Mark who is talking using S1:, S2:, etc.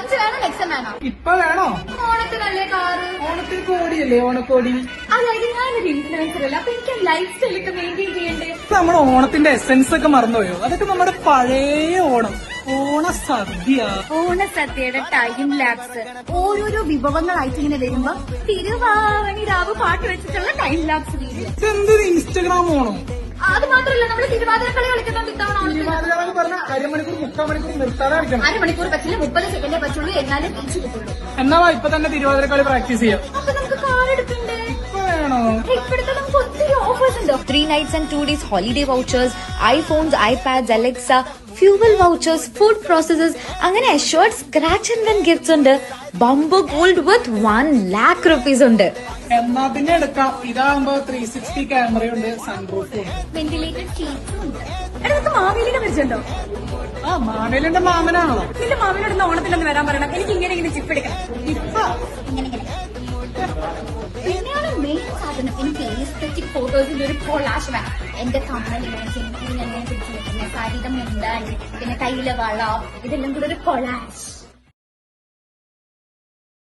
S1: Insurance വേണോ നെക്സം വേണോ?
S2: ഇപ്പൊ വേണോ?
S1: ഓണത്തിനല്ലേ കാറ്?
S2: ഓണത്തിന് കോടിയല്ലേ ഓണക്കോടി.
S1: അതായത് ഞാനൊരു ഇൻഫ്ലുവൻസർ അല്ല, അപ്പൊ എനിക്ക് ലൈഫ് സ്റ്റൈൽ ഒക്കെ മെയിൻറ്റെയിൻ ചെയ്യണ്ടേ?
S2: നമ്മുടെ ഓണത്തിന്റെ എസെൻസ് ഒക്കെ മറന്നുപോയോ? അതൊക്കെ നമ്മുടെ പഴയ ഓണം, ഓണസദ്യ.
S1: ഓണസദ്യയുടെ ടൈം ലാപ്സ് ഓരോരോ വിഭവങ്ങളായിട്ട് ഇങ്ങനെ വരുമ്പോ തിരുവാവണി രാവ് പാട്ട് വെച്ചിട്ടുള്ള ടൈം ലാപ്സ് വീഡിയോ.
S2: ഇതെന്തൊരു ഇൻസ്റ്റഗ്രാം ഓണം.
S1: അത് മാത്രമല്ല, നമ്മള് തിരുവാതിരക്കളി കളിക്കുന്നുണ്ട് ഇത്തവണ ഓണത്തിന്.
S2: തിരുവാതിര പറഞ്ഞ അരമണിക്കൂർ 3/4 മണിക്കൂർ നിർത്താതെ കളിക്കണം.
S1: അരമണിക്കൂർ പറ്റില്ല, 30 സെക്കൻഡേ പറ്റുള്ളൂ, എന്നാലും തിരിച്ചു കിട്ടുള്ളൂ.
S2: എന്നാ ഇപ്പൊ തന്നെ തിരുവാതിര കളി പ്രാക്ടീസ് ചെയ്യാം.
S1: അപ്പൊ നമുക്ക് കാർ എടുക്കണ്ടേ?
S2: ഇപ്പൊ വേണോ?
S1: ഇപ്പോഴത്തെ നമുക്ക് ഒത്തിരി ഓഫേഴ്സ് ഉണ്ടോ?
S3: 3 nights and 2 days holiday vouchers, iPhones, iPads, Alexa, fuel vouchers, food processors, അങ്ങനെ assured scratch and win gifts ഉണ്ട്. Bumper gold worth 1 lakh rupees ഉണ്ട്.
S2: എന്നാ പിന്നെ എടുക്കാം. ഇതാകുമ്പോ 360 ക്യാമറയുണ്ട്, സൺറൂഫും ഉണ്ട്.
S1: വെന്റിലേറ്റഡ് സീറ്റ്സും ഉണ്ട്.
S4: നിനക്ക് മാവേലിനെ പരിചയമുണ്ടോ?
S2: ആ മാവേലിന്റെ മാമനാണല്ലോ.
S4: നിന്റെ മാവേലിനോട് ഓണത്തിലൊന്ന് വരാൻ പറയണം. എനിക്ക് ഇങ്ങനെ ജിപ്പ് എടുക്കണം.
S2: ഇപ്പൊ
S1: പിന്നെയാണ് മെയിൻ സാധനം, എനിക്ക് എസ്തെറ്റിക് ഫോട്ടോസിന്റെ ഒരു കൊളാഷ് വേണം. എന്റെ കമ്മലിങ്ങനെ ചെമ്പി ഞാൻ പിടിച്ചു വെക്കുന്ന സാരിയുടെ മുണ്ടാണ്, പിന്നെ കയ്യിലെ വള, ഇതെല്ലാം കൂടെ ഒരു കൊളാഷ്.